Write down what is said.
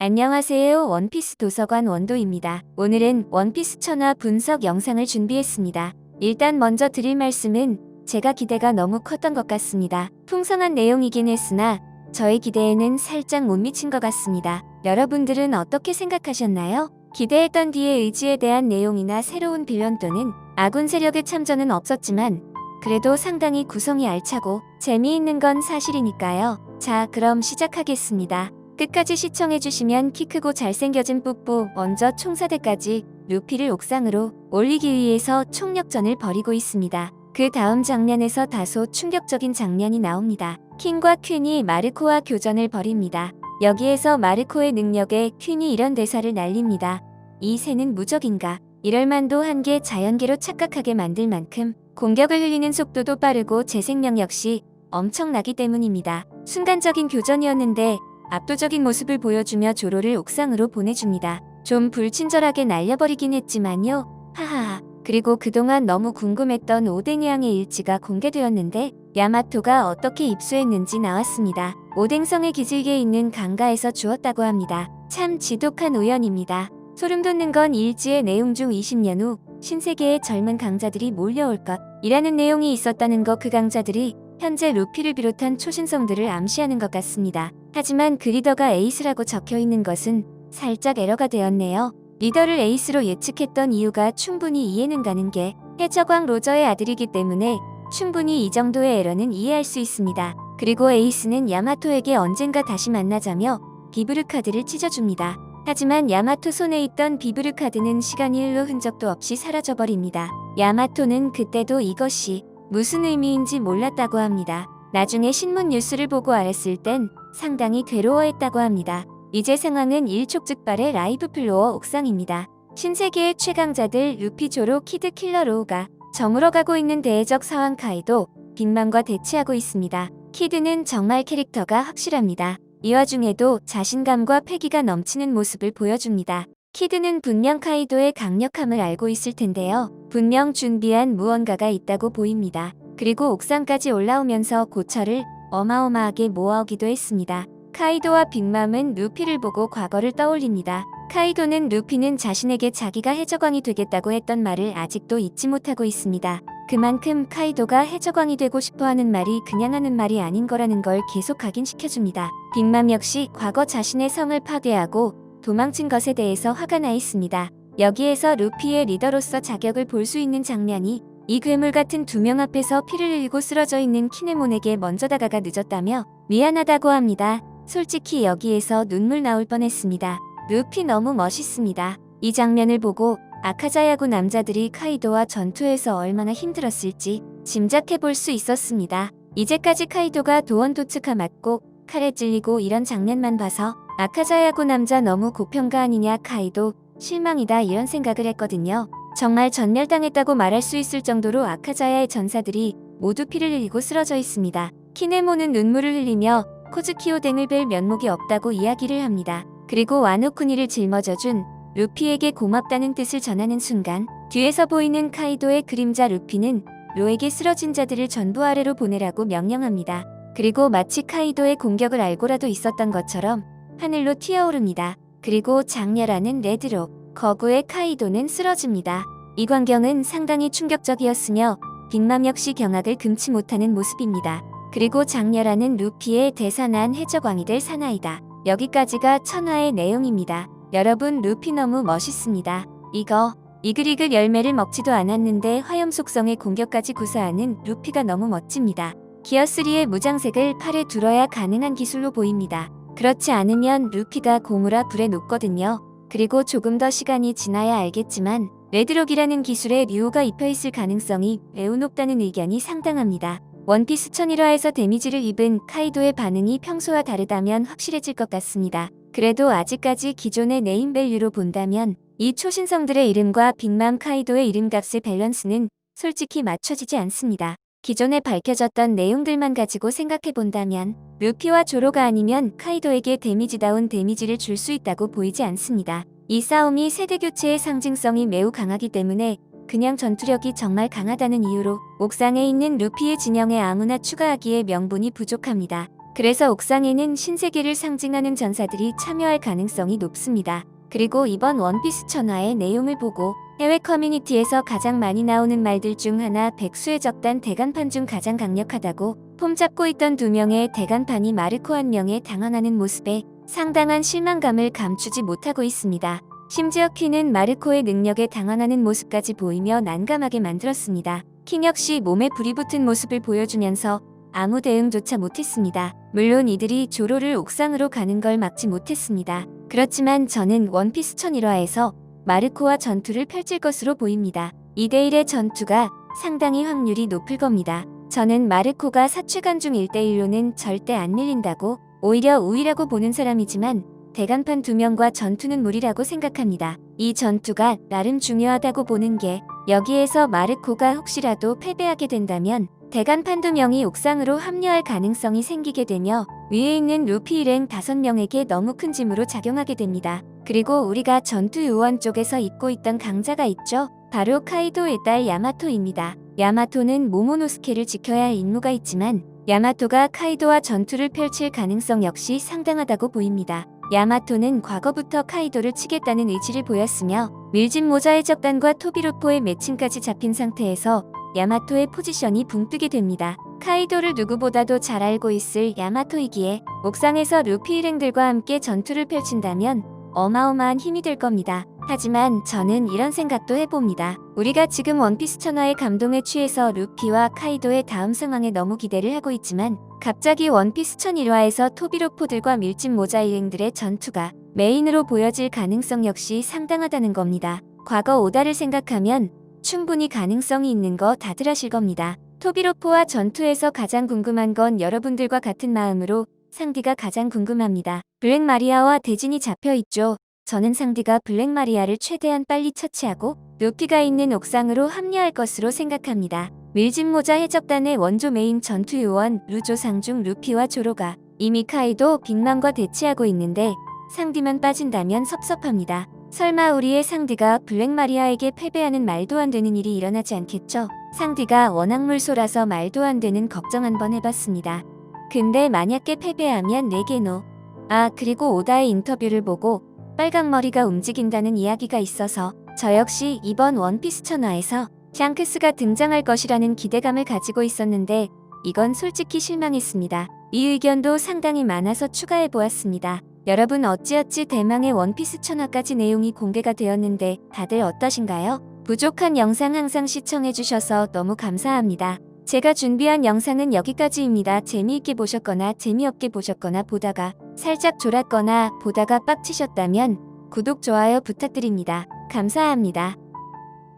안녕하세요. 원피스 도서관 원도입니다. 오늘은 원피스 천화 분석 영상을 준비했습니다. 일단 먼저 드릴 말씀은 제가 기대가 너무 컸던 것 같습니다. 풍성한 내용이긴 했으나 저의 기대에는 살짝 못 미친 것 같습니다. 여러분들은 어떻게 생각하셨나요? 기대했던 뒤의 의지에 대한 내용이나 새로운 빌런 또는 아군 세력의 참전은 없었지만 그래도 상당히 구성이 알차고 재미있는 건 사실이니까요. 자, 그럼 시작하겠습니다. 끝까지 시청해주시면 키 크고 잘생겨진 뿌뿌 먼저 총사대까지 루피를 옥상으로 올리기 위해서 총력전을 벌이고 있습니다. 그 다음 장면에서 다소 충격적인 장면이 나옵니다. 킹과 퀸이 마르코와 교전을 벌입니다. 여기에서 마르코의 능력에 퀸이 이런 대사를 날립니다. 이 새는 무적인가? 이럴 만도 한 게 자연계로 착각하게 만들 만큼 공격을 흘리는 속도도 빠르고 재생력 역시 엄청나기 때문입니다. 순간적인 교전이었는데 압도적인 모습을 보여주며 조로를 옥상으로 보내줍니다. 좀 불친절하게 날려버리긴 했지만요. 하하하. 그리고 그동안 너무 궁금했던 오뎅양의 일지가 공개되었는데 야마토가 어떻게 입수했는지 나왔습니다. 오뎅성의 기슭에 있는 강가에서 주었다고 합니다. 참 지독한 우연입니다. 소름 돋는 건 일지의 내용 중 20년 후 신세계의 젊은 강자들이 몰려올 것이라는 내용이 있었다는 거. 그 강자들이 현재 루피를 비롯한 초신성들을 암시하는 것 같습니다. 하지만 그 리더가 에이스라고 적혀있는 것은 살짝 에러가 되었네요. 리더를 에이스로 예측했던 이유가 충분히 이해는 가는 게 해적왕 로저의 아들이기 때문에 충분히 이 정도의 에러는 이해할 수 있습니다. 그리고 에이스는 야마토에게 언젠가 다시 만나자며 비브르 카드를 찢어줍니다. 하지만 야마토 손에 있던 비브르 카드는 시간이 흘러 흔적도 없이 사라져버립니다. 야마토는 그때도 이것이 무슨 의미인지 몰랐다고 합니다. 나중에 신문 뉴스를 보고 알았을 땐 상당히 괴로워했다고 합니다. 이제 상황은 일촉즉발의 라이브 플로어 옥상입니다. 신세계의 최강자들 루피, 조로, 키드, 킬러 로우가 저물어가고 있는 대외적 상황. 카이도 빅맘과 대치하고 있습니다. 키드는 정말 캐릭터가 확실합니다. 이 와중에도 자신감과 패기가 넘치는 모습을 보여줍니다. 키드는 분명 카이도의 강력함을 알고 있을 텐데요. 분명 준비한 무언가가 있다고 보입니다. 그리고 옥상까지 올라오면서 고철을 어마어마하게 모아오기도 했습니다. 카이도와 빅맘은 루피를 보고 과거를 떠올립니다. 카이도는 루피는 자신에게 자기가 해적왕이 되겠다고 했던 말을 아직도 잊지 못하고 있습니다. 그만큼 카이도가 해적왕이 되고 싶어하는 말이 그냥 하는 말이 아닌 거라는 걸 계속 각인시켜줍니다. 빅맘 역시 과거 자신의 성을 파괴하고 도망친 것에 대해서 화가 나 있습니다. 여기에서 루피의 리더로서 자격을 볼 수 있는 장면이 이 괴물 같은 두 명 앞에서 피를 흘리고 쓰러져 있는 키네몬에게 먼저 다가가 늦었다며 미안하다고 합니다. 솔직히 여기에서 눈물 나올 뻔했습니다. 루피 너무 멋있습니다. 이 장면을 보고 아카자야구 남자들이 카이도와 전투에서 얼마나 힘들었을지 짐작해 볼 수 있었습니다. 이제까지 카이도가 도원도츠카 맞고 칼에 찔리고 이런 장면만 봐서 아카자야구 남자 너무 고평가 아니냐, 카이도 실망이다, 이런 생각을 했거든요. 정말 전멸당했다고 말할 수 있을 정도로 아카자야의 전사들이 모두 피를 흘리고 쓰러져 있습니다. 키네모는 눈물을 흘리며 코즈키오 댕을 뵐 면목이 없다고 이야기를 합니다. 그리고 와노쿠니를 짊어져준 루피에게 고맙다는 뜻을 전하는 순간 뒤에서 보이는 카이도의 그림자 루피는 로에게 쓰러진 자들을 전부 아래로 보내라고 명령합니다. 그리고 마치 카이도의 공격을 알고라도 있었던 것처럼 하늘로 튀어오릅니다. 그리고 장렬하는 레드록 거구의 카이도는 쓰러집니다. 이 광경은 상당히 충격적이었으며 빅맘 역시 경악을 금치 못하는 모습입니다. 그리고 장렬하는 루피의 대사, 난 해적왕이 될 사나이다. 여기까지가 천화의 내용입니다. 여러분, 루피 너무 멋있습니다. 이글이글 열매를 먹지도 않았는데 화염 속성의 공격까지 구사하는 루피가 너무 멋집니다. 기어3의 무장색을 팔에 둘어야 가능한 기술로 보입니다. 그렇지 않으면 루피가 고무라 불에 녹거든요. 그리고 조금 더 시간이 지나야 알겠지만 레드록이라는 기술에 류가 입혀있을 가능성이 매우 높다는 의견이 상당합니다. 원피스 1001화에서 데미지를 입은 카이도의 반응이 평소와 다르다면 확실해질 것 같습니다. 그래도 아직까지 기존의 네임밸류로 본다면 이 초신성들의 이름과 빅맘 카이도의 이름값의 밸런스는 솔직히 맞춰지지 않습니다. 기존에 밝혀졌던 내용들만 가지고 생각해본다면 루피와 조로가 아니면 카이도에게 데미지다운 데미지를 줄 수 있다고 보이지 않습니다. 이 싸움이 세대교체의 상징성이 매우 강하기 때문에 그냥 전투력이 정말 강하다는 이유로 옥상에 있는 루피의 진영에 아무나 추가하기에 명분이 부족합니다. 그래서 옥상에는 신세계를 상징하는 전사들이 참여할 가능성이 높습니다. 그리고 이번 원피스 천화의 내용을 보고 해외 커뮤니티에서 가장 많이 나오는 말들 중 하나 백수의 적단 대간판 중 가장 강력하다고 폼 잡고 있던 2명의 대간판이 마르코 1명에 당황하는 모습에 상당한 실망감을 감추지 못하고 있습니다. 심지어 퀸은 마르코의 능력에 당황하는 모습까지 보이며 난감하게 만들었습니다. 킹 역시 몸에 불이 붙은 모습을 보여주면서 아무 대응조차 못했습니다. 물론 이들이 조로를 옥상으로 가는 걸 막지 못했습니다. 그렇지만 저는 원피스 1001화에서 마르코와 전투를 펼칠 것으로 보입니다. 2대1의 전투가 상당히 확률이 높을 겁니다. 저는 마르코가 사출간 중 1대1로는 절대 안 밀린다고 오히려 우위라고 보는 사람이지만 대간판 2명과 전투는 무리라고 생각합니다. 이 전투가 나름 중요하다고 보는 게 여기에서 마르코가 혹시라도 패배하게 된다면 대간판 2명이 옥상으로 합류할 가능성이 생기게 되며 위에 있는 루피 일행 5명에게 너무 큰 짐으로 작용하게 됩니다. 그리고 우리가 전투 요원 쪽에서 입고 있던 강자가 있죠. 바로 카이도의 딸 야마토입니다. 야마토는 모모노스케를 지켜야 할 임무가 있지만 야마토가 카이도와 전투를 펼칠 가능성 역시 상당하다고 보입니다. 야마토는 과거부터 카이도를 치겠다는 의지를 보였으며 밀짚 모자의 적단과 토비로포의 매칭까지 잡힌 상태에서 야마토의 포지션이 붕 뜨게 됩니다. 카이도를 누구보다도 잘 알고 있을 야마토이기에 옥상에서 루피 일행들과 함께 전투를 펼친다면 어마어마한 힘이 될 겁니다. 하지만 저는 이런 생각도 해봅니다. 우리가 지금 원피스 천화의 감동에 취해서 루피와 카이도의 다음 상황에 너무 기대를 하고 있지만 갑자기 원피스 1001화에서 토비로포들과 밀짚 모자 일행들의 전투가 메인으로 보여질 가능성 역시 상당하다는 겁니다. 과거 오다를 생각하면 충분히 가능성이 있는 거 다들 아실 겁니다. 토비로포와 전투에서 가장 궁금한 건 여러분들과 같은 마음으로 상디가 가장 궁금합니다. 블랙 마리아와 대진이 잡혀있죠. 저는 상디가 블랙 마리아를 최대한 빨리 처치하고 루피가 있는 옥상으로 합류할 것으로 생각합니다. 밀짚 모자 해적단의 원조 메인 전투 요원 루조상 중 루피와 조로가 이미 카이도 빅맘과 대치하고 있는데 상디만 빠진다면 섭섭합니다. 설마 우리의 상디가 블랙 마리아에게 패배하는 말도 안 되는 일이 일어나지 않겠죠? 상디가 워낙 물소라서 말도 안 되는 걱정 한번 해봤습니다. 근데 만약에 패배하면 내게노. 그리고 오다의 인터뷰를 보고 빨강머리가 움직인다는 이야기가 있어서 저 역시 이번 원피스 천화에서 샹크스가 등장할 것이라는 기대감을 가지고 있었는데 이건 솔직히 실망했습니다. 이 의견도 상당히 많아서 추가해보았습니다. 여러분 어찌어찌 대망의 원피스 천화까지 내용이 공개가 되었는데 다들 어떠신가요? 부족한 영상 항상 시청해주셔서 너무 감사합니다. 제가 준비한 영상은 여기까지입니다. 재미있게 보셨거나 재미없게 보셨거나 보다가 살짝 졸았거나 보다가 빡치셨다면 구독, 좋아요 부탁드립니다. 감사합니다.